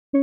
Hi,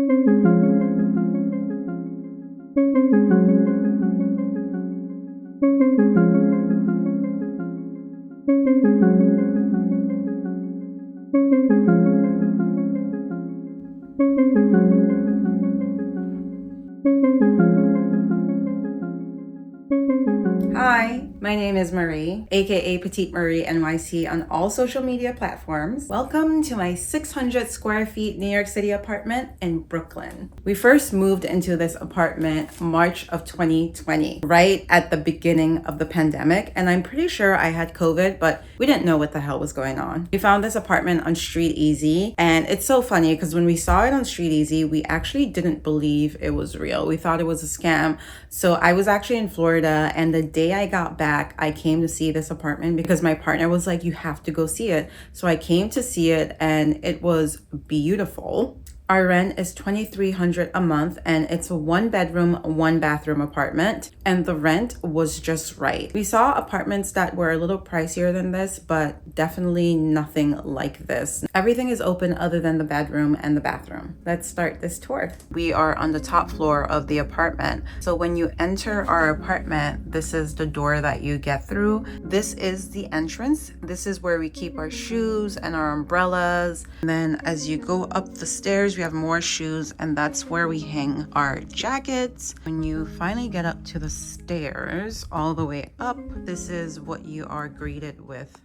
my name is Marie, aka Petite Marie NYC on all social media platforms. Welcome to my 600 square feet New York City apartment in Brooklyn. We first moved into this apartment March of 2020, right at the beginning of the pandemic, and I'm pretty sure I had COVID, but we didn't know what the hell was going on. We found this apartment on Street Easy, and it's so funny because when we saw it on Street Easy, we actually didn't believe it was real. We thought it was a scam. So I was actually in Florida, and the day I got back, I came to see this apartment because my partner was like, you have to go see it. So I came to see it, and it was beautiful. Our rent is $2,300 a month, and it's a 1-bedroom, 1-bathroom apartment, and the rent was just right. We saw apartments that were a little pricier than this, but definitely nothing like this. Everything is open other than the bedroom and the bathroom. Let's start this tour. We are on the top floor of the apartment. So when you enter our apartment, this is the door that you get through. This is the entrance. This is where we keep our shoes and our umbrellas. And then as you go up the stairs, we have more shoes, and that's where we hang our jackets. When you finally get up to the stairs, all the way up, this is what you are greeted with.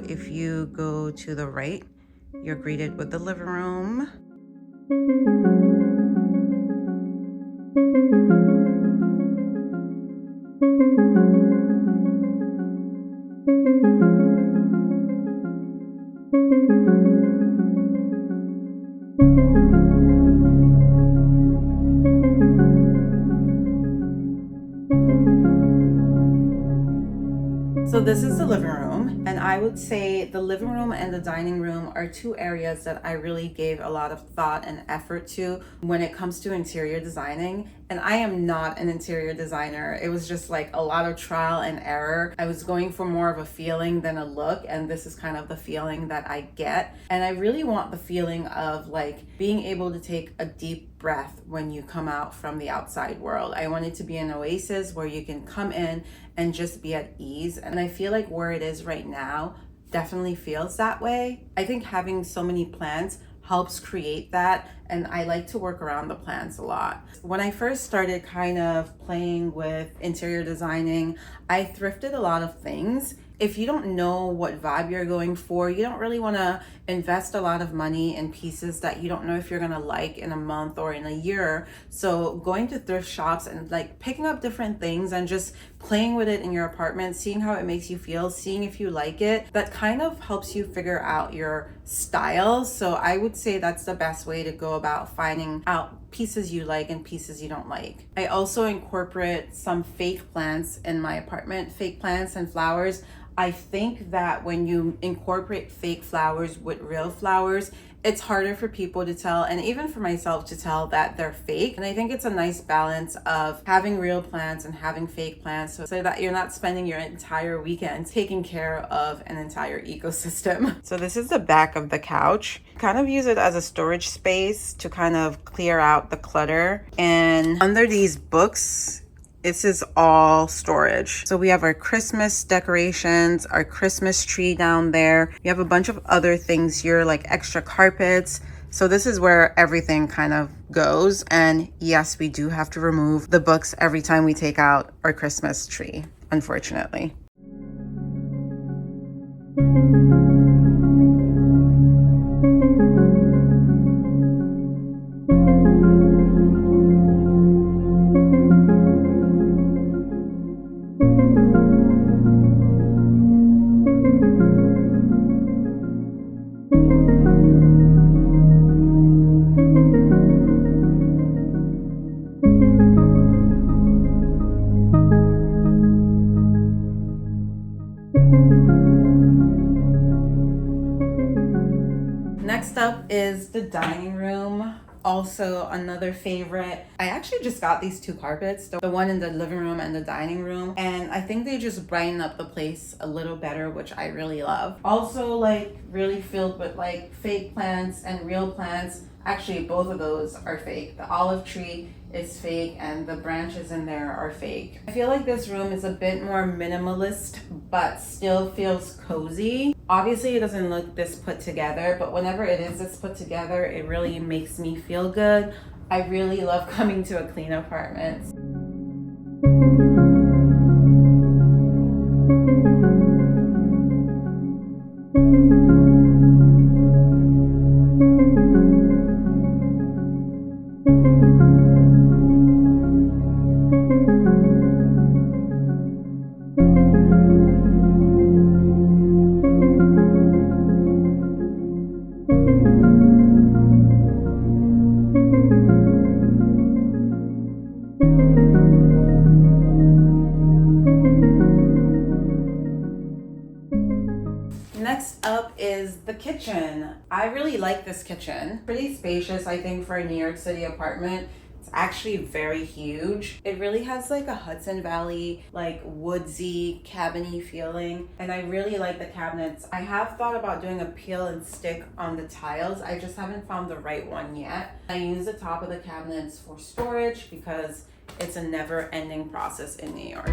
If you go to the right, you're greeted with the living room. So this is the living room, and I would say the living room and the dining room are two areas that I really gave a lot of thought and effort to when it comes to interior designing. And I am not an interior designer. It was just like a lot of trial and error. I was going for more of a feeling than a look, and this is kind of the feeling that I get. And I really want the feeling of like being able to take a deep breath when you come out from the outside world. I want it to be an oasis where you can come in and just be at ease. And I feel like where it is right now definitely feels that way. I think having so many plants helps create that, and I like to work around the plants a lot. When I first started kind of playing with interior designing, I thrifted a lot of things. If you don't know what vibe you're going for, you don't really want to invest a lot of money in pieces that you don't know if you're going to like in a month or in a year. So going to thrift shops and like picking up different things and just playing with it in your apartment, seeing how it makes you feel, seeing if you like it, that kind of helps you figure out your style. So I would say that's the best way to go about finding out pieces you like and pieces you don't like. I also incorporate some fake plants in my apartment, fake plants and flowers. I think that when you incorporate fake flowers with real flowers, it's harder for people to tell, and even for myself to tell that they're fake. And I think it's a nice balance of having real plants and having fake plants so that you're not spending your entire weekend taking care of an entire ecosystem. So this is the back of the couch. Kind of use it as a storage space to kind of clear out the clutter. And under these books, this is all storage. So we have our Christmas decorations, our Christmas tree down there. We have a bunch of other things here like extra carpets. So this is where everything kind of goes. And yes, we do have to remove the books every time we take out our Christmas tree, unfortunately. Next up is the dining room. Also another favorite. I actually just got these two carpets, the one in the living room and the dining room, and I think they just brighten up the place a little better, which I really love. Also like really filled with like fake plants and real plants. Actually, both of those are fake. The olive tree is fake and the branches in there are fake. I feel like this room is a bit more minimalist, but still feels cozy. Obviously, it doesn't look this put together, but whenever it is this put together, it really makes me feel good. I really love coming to a clean apartment. Next up is the kitchen. I really like this kitchen. Pretty spacious, I think, for a New York City apartment. It's actually very huge. It really has like a Hudson Valley, like woodsy, cabiny feeling. And I really like the cabinets. I have thought about doing a peel and stick on the tiles. I just haven't found the right one yet. I use the top of the cabinets for storage because it's a never-ending process in New York.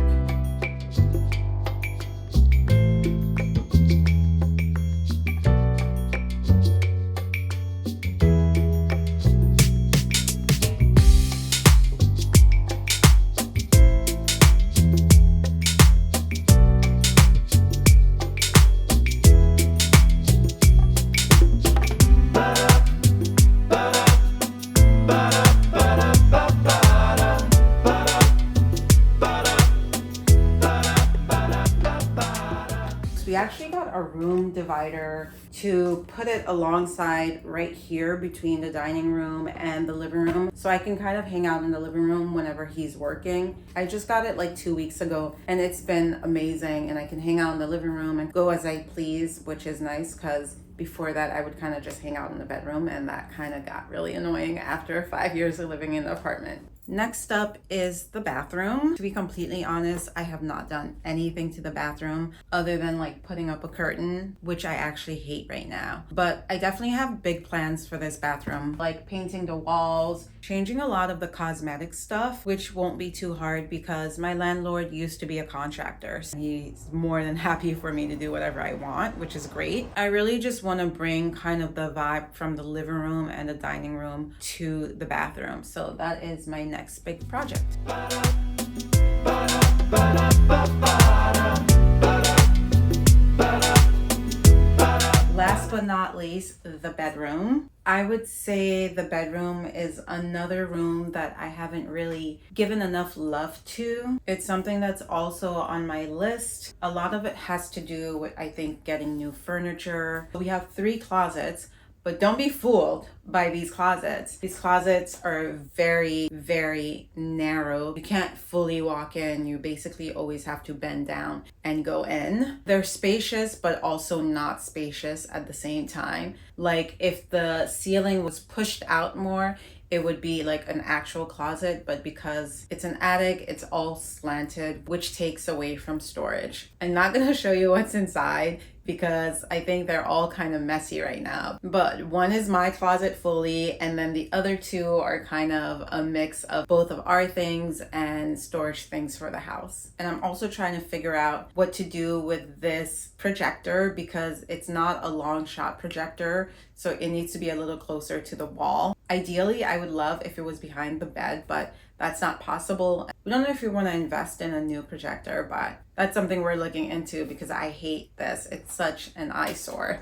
We actually got a room divider to put it alongside right here between the dining room and the living room, so I can kind of hang out in the living room whenever he's working. I just got it like 2 weeks ago and it's been amazing, and I can hang out in the living room and go as I please, which is nice because before that I would kind of just hang out in the bedroom, and that kind of got really annoying after 5 years of living in an apartment. Next up is the bathroom. To be completely honest, I have not done anything to the bathroom other than like putting up a curtain, which I actually hate right now. But I definitely have big plans for this bathroom, like painting the walls, changing a lot of the cosmetic stuff, which won't be too hard because my landlord used to be a contractor. So he's more than happy for me to do whatever I want, which is great. I really just want to bring kind of the vibe from the living room and the dining room to the bathroom. So that is my next big project. Last but not least, the bedroom. I would say the bedroom is another room that I haven't really given enough love to. It's something that's also on my list. A lot of it has to do with, I think, getting new furniture. We have 3 closets, but don't be fooled by these closets. These closets are very, very narrow. You can't fully walk in. You basically always have to bend down and go in. They're spacious, but also not spacious at the same time. Like if the ceiling was pushed out more, it would be like an actual closet, but because it's an attic, it's all slanted, which takes away from storage. I'm not gonna show you what's inside because I think they're all kind of messy right now. But one is my closet fully, and then the other 2 are kind of a mix of both of our things and storage things for the house. And I'm also trying to figure out what to do with this projector because it's not a long shot projector, so it needs to be a little closer to the wall. Ideally, I would love if it was behind the bed, but that's not possible. We don't know if we want to invest in a new projector, but that's something we're looking into because I hate this. It's such an eyesore.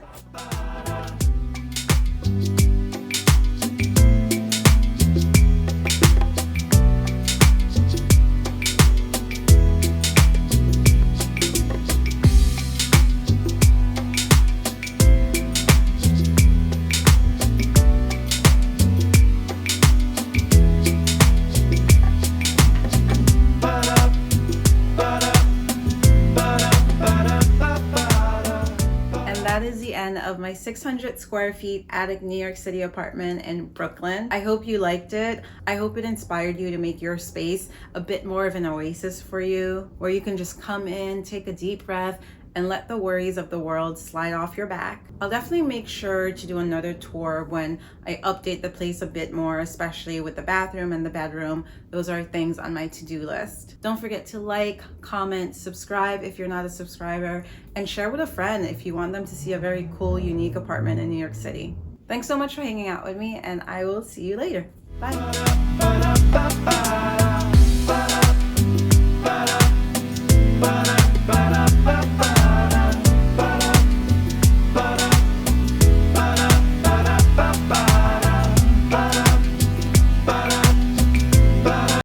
That is the end of my 600 square feet attic New York City apartment in Brooklyn. I hope you liked it. I hope it inspired you to make your space a bit more of an oasis for you, where you can just come in, take a deep breath, and let the worries of the world slide off your back. I'll definitely make sure to do another tour when I update the place a bit more, especially with the bathroom and the bedroom. Those are things on my to-do list. Don't forget to like, comment, subscribe if you're not a subscriber, and share with a friend if you want them to see a very cool, unique apartment in New York City. Thanks so much for hanging out with me, and I will see you later. Bye.